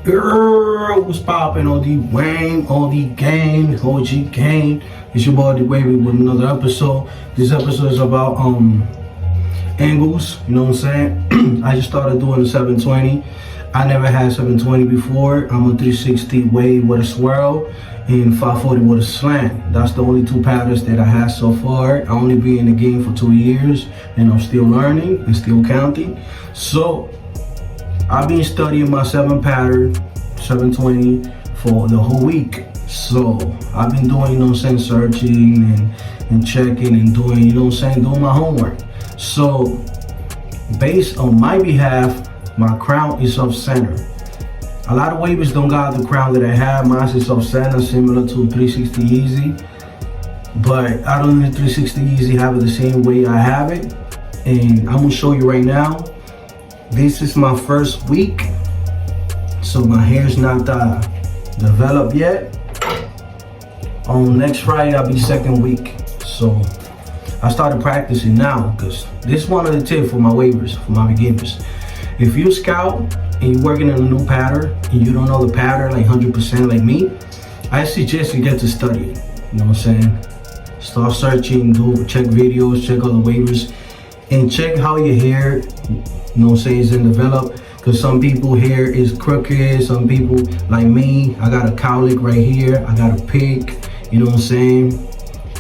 What's poppin'? OD Wayne, OD Gang, OG Gang. It's your boy, the Wavy, with another episode. This episode is about angles, you know what I'm saying? I just started doing the 720. I never had 720 before. I'm a 360 wave with a swirl and 540 with a slant. That's the only two patterns that I have so far. I only been in the game for 2 years and I'm still learning and still counting. So I've been studying my 7 pattern, 720 for the whole week. So I've been doing, you know what I'm saying, searching and checking and doing, you know what I'm saying, doing my homework. So based on my behalf, my crown is off center. A lot of wavers don't got the crown that I have. Mine is off center, similar to 360 Easy. But I don't need 360 Easy have it the same way I have it. And I'm gonna show you right now. This is my first week, so my hair's not developed yet. On next Friday, I'll be second week. So I started practicing now because this is one of the tips for my wavers, for my beginners. If you scout and you're working in a new pattern and you don't know the pattern like 100% like me, I suggest you get to study it. You know what I'm saying? Start searching, check videos, check other wavers, and check how your hair, you know what I'm saying, is developed. Because some people hair is crooked, some people like me, I got a cowlick right here, I got a pick, you know what I'm saying?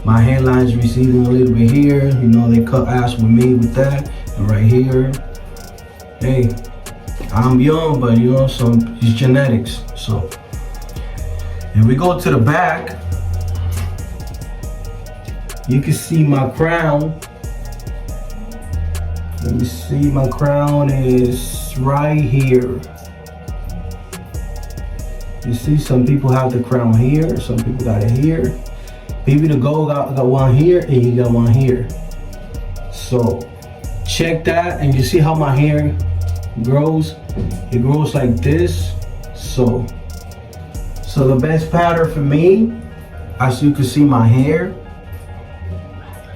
My hairline is receding a little bit here, you know, they cut ass with me with that, and right here. Hey, I'm young, but you know, it's genetics. So, if we go to the back, you can see my crown. Let me see, my crown is right here. You see, some people have the crown here, some people got it here. Baby the Gold got one here and he got one here. So check that and you see how my hair grows. It grows like this. So the best pattern for me, as you can see my hair.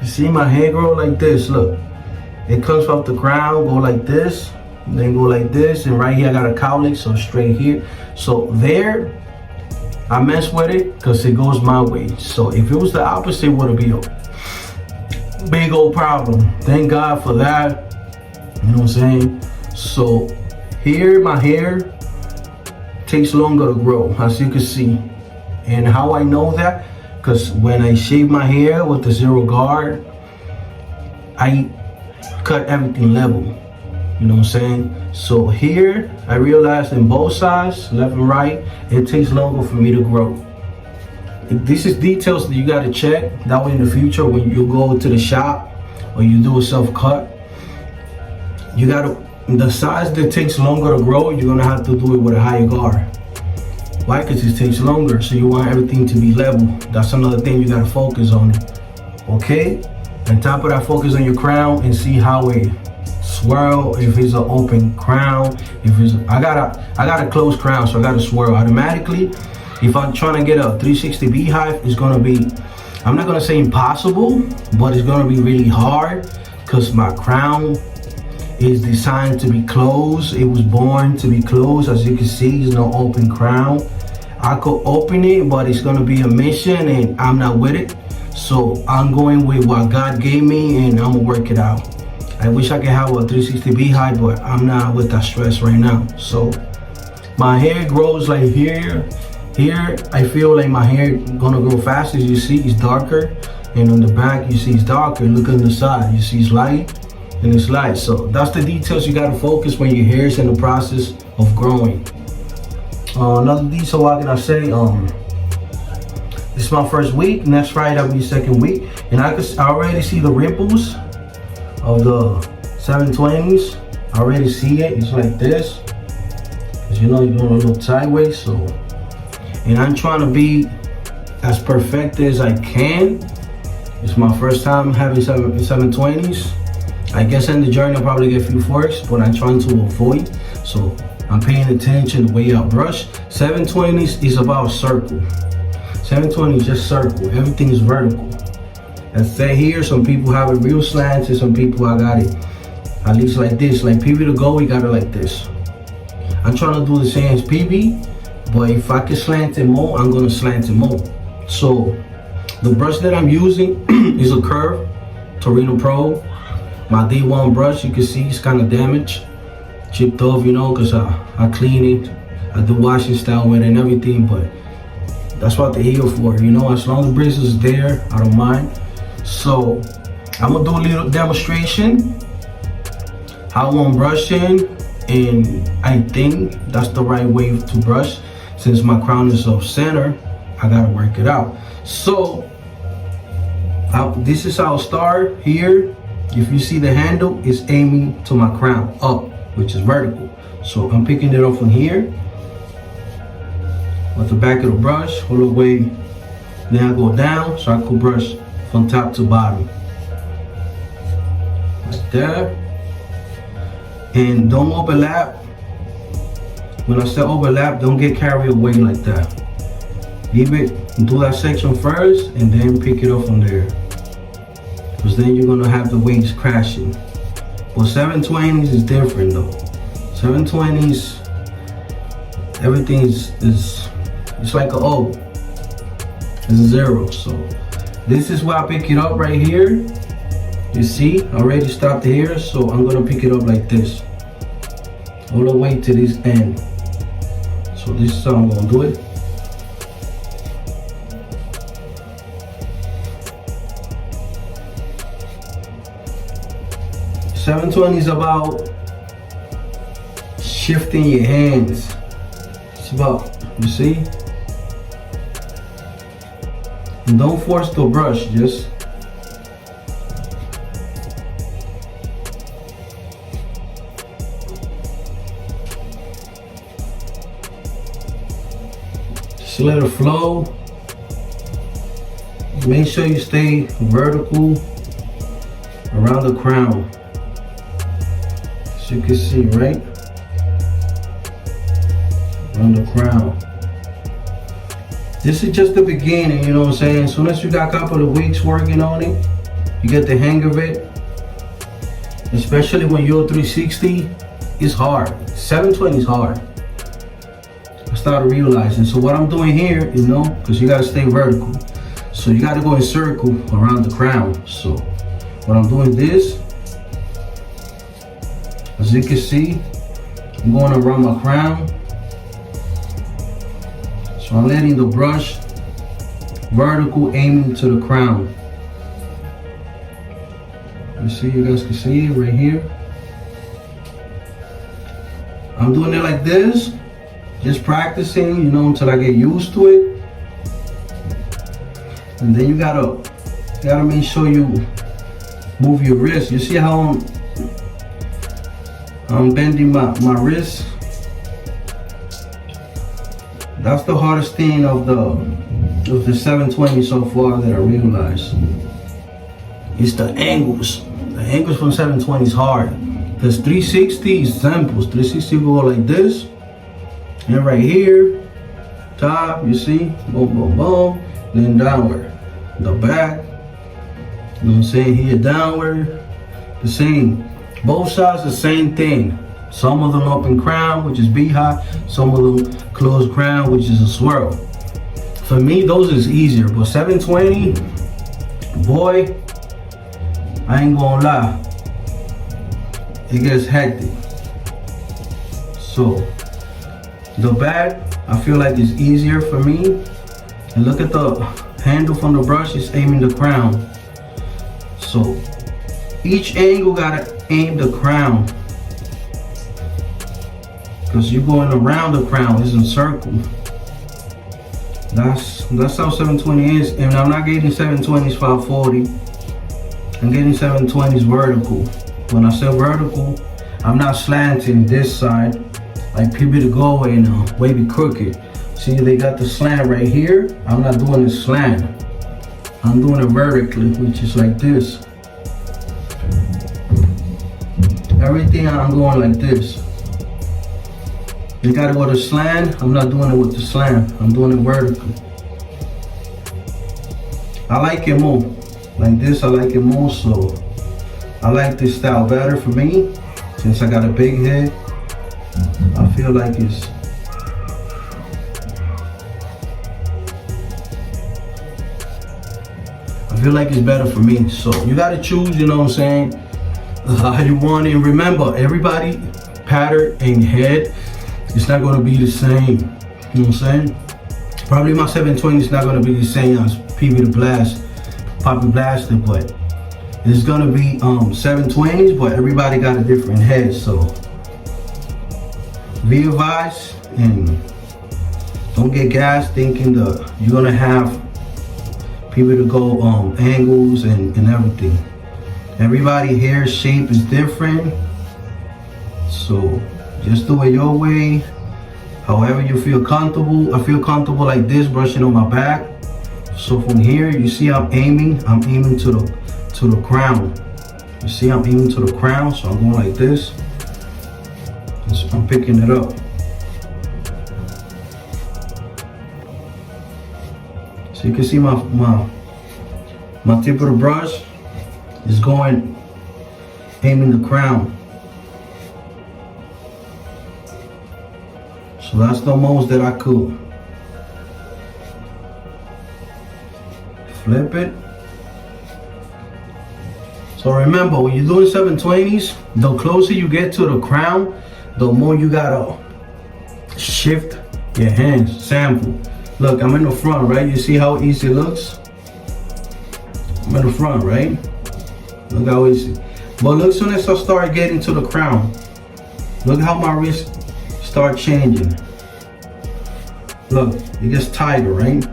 You see my hair grow like this, look. It comes off the crown, go like this, then go like this, and right here I got a cowlick, so straight here. So there, I mess with it because it goes my way. So if it was the opposite, it would be a big old problem. Thank God for that, you know what I'm saying? So here, my hair takes longer to grow, as you can see. And how I know that, because when I shave my hair with the zero guard, I cut everything level, you know what I'm saying? So here, I realized in both sides, left and right, it takes longer for me to grow. This is details that you gotta check. That way in the future, when you go to the shop or you do a self-cut, you gotta, the size that takes longer to grow, you're gonna have to do it with a higher guard. Why? Because it takes longer, so you want everything to be level. That's another thing you gotta focus on it, okay? On top of that, focus on your crown and see how it swirl. If it's an open crown, if it's I got a closed crown, so I got to swirl automatically. If I'm trying to get a 360 beehive, it's gonna be, I'm not gonna say impossible, but it's gonna be really hard because my crown is designed to be closed. It was born to be closed. As you can see, there's no open crown. I could open it, but it's gonna be a mission and I'm not with it. So I'm going with what God gave me and I'm gonna work it out. I wish I could have a 360 beehive, but I'm not with that stress right now. So my hair grows like here. Here, I feel like my hair gonna grow faster. As you see, it's darker. And on the back, you see it's darker. Look on the side, you see it's light and it's light. So that's the details you gotta focus when your hair is in the process of growing. Another detail, what can I say? This is my first week. Next Friday I'll be second week, and I already see the ripples of the 720s. I already see it. It's like this, because you know you're going a little sideways. So, and I'm trying to be as perfect as I can. It's my first time having 720s. I guess in the journey I'll probably get a few forks, but I'm trying to avoid. So I'm paying attention the way I brush. 720s is about circle. 720 is just circle. Everything is vertical. As said here, some people have it real slanted, some people I got it at least like this. Like people to go, we got it like this. I'm trying to do the same as PB, but if I can slant it more, I'm gonna slant it more. So the brush that I'm using is a curve Torino Pro. My D1 brush, you can see it's kind of damaged, chipped off, you know, because I clean it. I do washing style with it and everything, but that's what they're here for, you know. As long as the bristles is there, I don't mind. So I'm gonna do a little demonstration how I'm brushing, and I think that's the right way to brush. Since my crown is off center, I gotta work it out. So this is how I'll start here. If you see the handle, it's aiming to my crown up, which is vertical. So I'm picking it up from here with the back of the brush all the way. Then I go down so I could brush from top to bottom, like that. And don't overlap. When I say overlap, don't get carried away like that. Leave it, do that section first, and then pick it up from there. Because then you're gonna have the waves crashing. But 720s is different though. 720s, everything is it's like a O. It's a zero. So this is where I pick it up right here. You see, I already stopped here, so I'm gonna pick it up like this, all the way to this end. So this is how I'm gonna do it. $720 is about shifting your hands. It's about, you see? And don't force the brush, just let it flow. Make sure you stay vertical around the crown. As you can see, right? Around the crown. This is just the beginning, you know what I'm saying? As soon as you got a couple of weeks working on it, you get the hang of it. Especially when you're 360, it's hard. 720 is hard. I started realizing. So what I'm doing here, you know, because you gotta stay vertical. So you gotta go in circle around the crown. So what I'm doing this, as you can see, I'm going around my crown. So I'm letting the brush vertical aiming to the crown. You see, you guys can see it right here. I'm doing it like this, just practicing, you know, until I get used to it. And then you gotta make sure you move your wrist. You see how I'm bending my wrist? That's the hardest thing of the 720 so far that I realized. It's the angles. The angles from 720 is hard. Because 360 is simple. 360 will go like this. And right here, top, you see, boom, boom, boom. Then downward. The back, you know what I'm saying, here downward. The same. Both sides the same thing. Some of them open crown, which is beehive. Some of them closed crown, which is a swirl. For me, those is easier. But 720, boy, I ain't gonna lie, it gets hectic. So the back, I feel like it's easier for me. And look at the handle from the brush, it's aiming the crown. So each angle gotta aim the crown. Because you're going around the crown, it's in circle. That's how 720 is. And I'm not getting 720s 540. I'm getting 720s vertical. When I say vertical, I'm not slanting this side like people to go away now, wavy crooked. See, they got the slant right here. I'm not doing the slant. I'm doing it vertically, which is like this. Everything I'm going like this. You gotta go to slant. I'm not doing it with the slant. I'm doing it vertical. I like it more. Like this, I like it more, so I like this style better for me, since I got a big head. I feel like it's better for me. So you gotta choose, you know what I'm saying, how you want it. And remember, everybody pattern and head is not gonna be the same. You know what I'm saying? Probably my 720 is not gonna be the same as PB the Blast, Poppy Blaster, but it's gonna be 720s, but everybody got a different head. So be advised and don't get gassed thinking that you're gonna have people to go angles and everything. Everybody hair shape is different, so just do it your way, however you feel comfortable. I feel comfortable like this, brushing on my back. So from here, you see I'm aiming to the crown. You see I'm aiming to the crown, so I'm going like this. So I'm picking it up. So you can see my tip of the brush is going, aiming the crown. So that's the most that I could. Flip it. So remember, when you're doing 720s, the closer you get to the crown, the more you gotta shift your hands. Sample. Look, I'm in the front, right? You see how easy it looks? I'm in the front, right? Look how easy. But look, as soon as I start getting to the crown, look how my wrist start changing. Look, it gets tighter, right?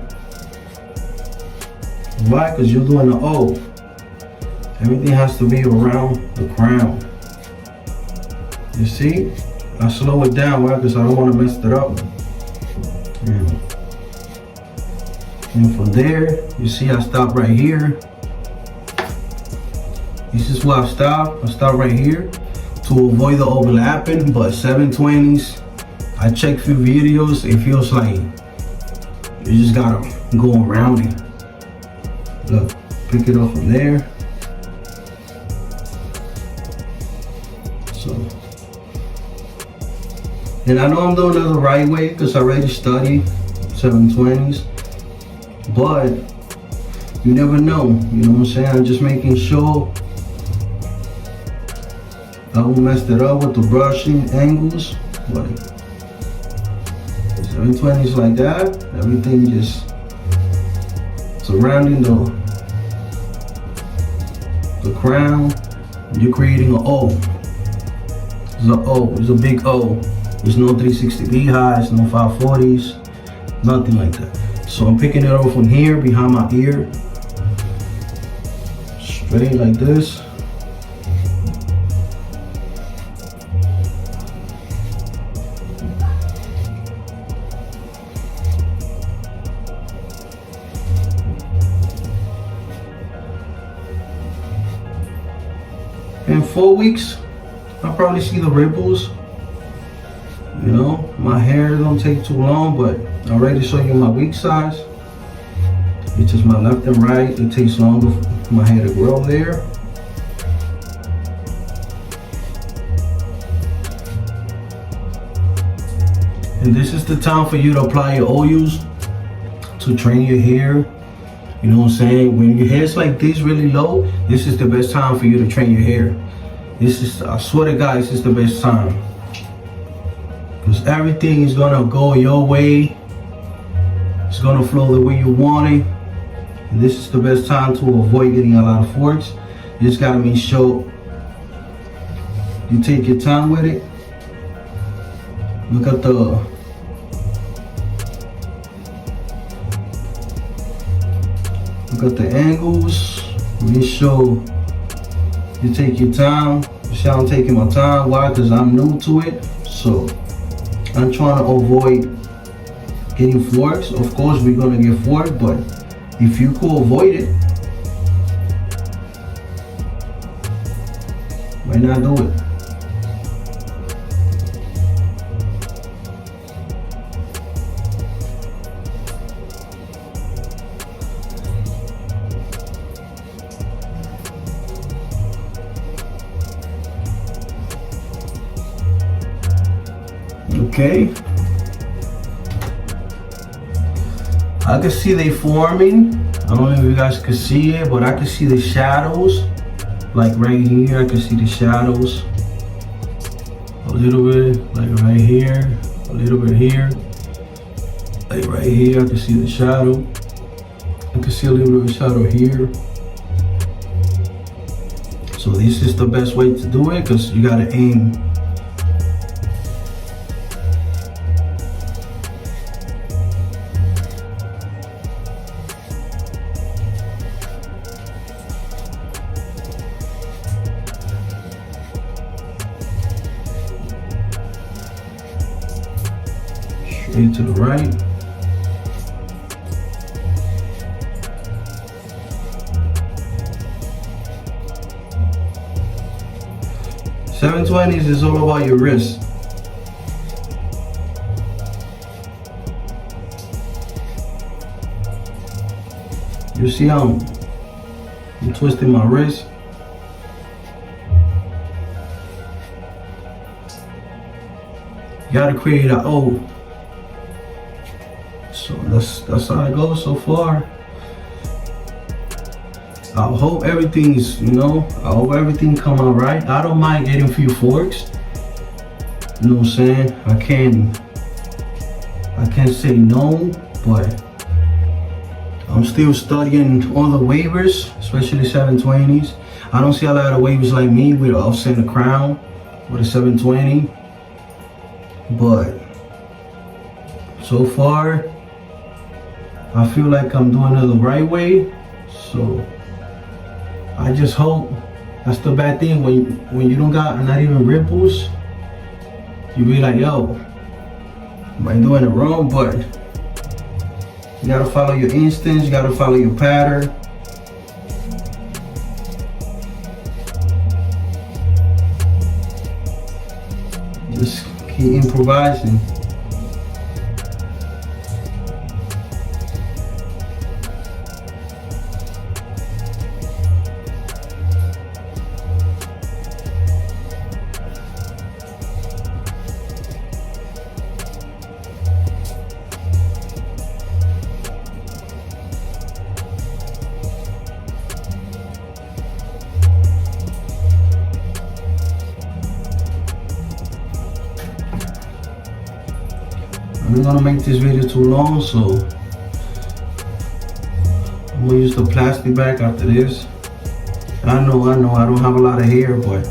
Why? Because you're doing the O. Everything has to be around the crown. You see? I slow it down, why? Because I don't want to mess it up. And from there, you see I stop right here. This is where I stop. I stop right here to avoid the overlapping. But 720s, I check few videos. It feels like you just gotta go around it. Look, pick it up from there. So, and I know I'm doing it the right way because I already studied 720s. But you never know, you know what I'm saying? I'm just making sure I won't mess it up with the brushing angles. But 720s like that, everything just surrounding the crown. You're creating an O. It's an O, it's a big O. There's no 360 highs, no 540s, nothing like that. So I'm picking it up from here, behind my ear, straight like this. In 4 weeks, I'll probably see the ripples. You know, my hair don't take too long, but I already show you my week size, which is my left and right. It takes longer for my hair to grow there. And this is the time for you to apply your oils to train your hair. You know what I'm saying? When your hair's like this, really low, this is the best time for you to train your hair. This is, I swear to God, this is the best time. Because everything is gonna go your way. It's gonna flow the way you want it. And this is the best time to avoid getting a lot of forks. You just gotta make sure you take your time with it. Look at the angles. Make sure you take your time. You see I'm taking my time. Why? Because I'm new to it. So I'm trying to avoid getting forks. Of course we're gonna get forked, but if you could avoid it, why not do it? Okay. I can see they forming. I don't know if you guys can see it, but I can see the shadows. Like right here, I can see the shadows. A little bit, like right here. A little bit here. Like right here, I can see the shadow. I can see a little bit of shadow here. So this is the best way to do it, because you gotta aim. Straight to the right. .720's is all about your wrist. You see how I'm twisting my wrist? You gotta create an O. So that's how it goes so far. I hope everything's, I hope everything come out right. I don't mind getting a few forks. You know what I'm saying? I can't say no, but I'm still studying all the wavers, especially 720s. I don't see a lot of wavers like me with offset the crown with a 720, but so far I feel like I'm doing it the right way. So I just hope. That's the bad thing when you don't got not even ripples, you be like, yo, am I doing it wrong? But you gotta follow your instincts, you gotta follow your pattern. Just keep improvising. I'm not gonna make this video too long, so I'm gonna use the plastic bag after this. I know, I don't have a lot of hair, but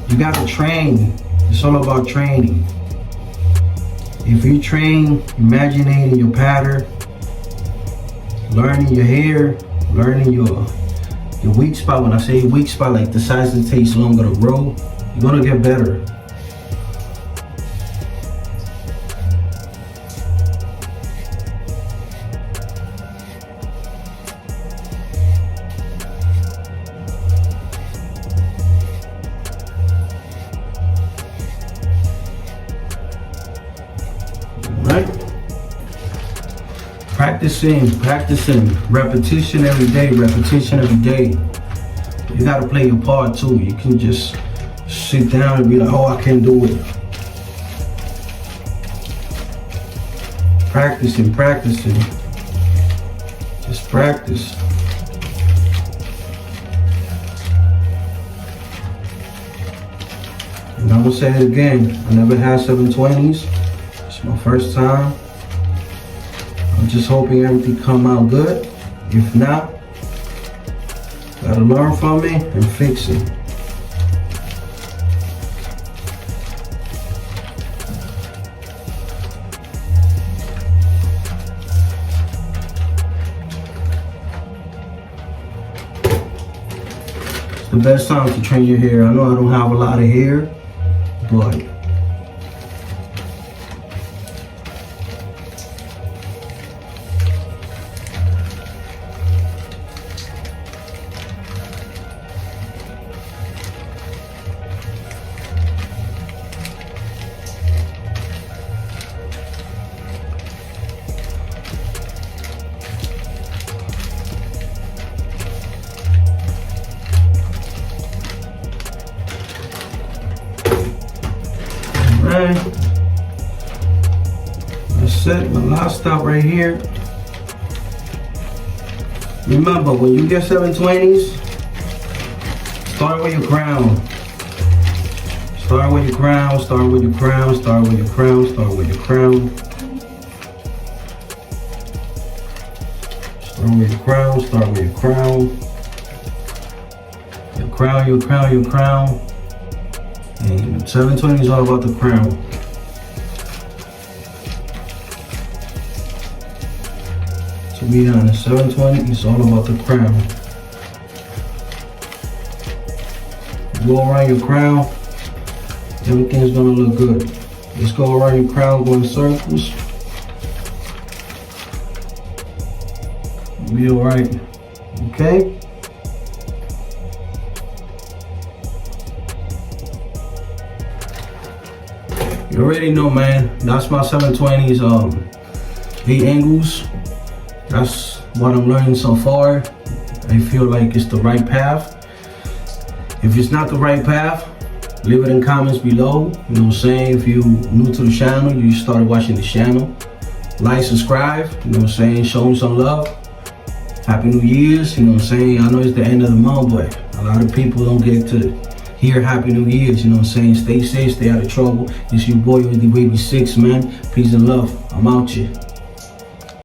you gotta train. It's all about training. If you train, imagining your pattern, learning your hair, learning your weak spot. When I say weak spot, like the size it takes longer to grow, you're gonna get better. Practicing, repetition every day, You gotta play your part too. You can just sit down and be like, oh, I can't do it. Practicing. Just practice. And I'm gonna say it again, I never had 720s. It's my first time. I'm just hoping everything come out good. If not, gotta learn from it and fix it. It's the best time to train your hair. I know I don't have a lot of hair, but last stop right here. Remember, when you get 720s, start with your crown. Start with your crown, start with your crown, start with your crown, start with your crown. Start with your crown, start with your crown. Your crown, your crown, your crown. And 720 is all about the crown. To be honest, 720 is all about the crown. Go around your crown, everything's gonna look good. Just go around your crown, go in circles. Be alright, okay? You already know, man, that's my 720's 8 angles. That's what I'm learning so far. I feel like it's the right path. If it's not the right path, leave it in comments below. You know what I'm saying? If you're new to the channel, you started watching the channel, like, subscribe, you know what I'm saying? Show me some love. Happy New Year's, you know what I'm saying? I know it's the end of the month, but a lot of people don't get to hear Happy New Year's, you know what I'm saying? Stay safe, stay out of trouble. It's your boy with the Baby 6, man. Peace and love. I'm out here.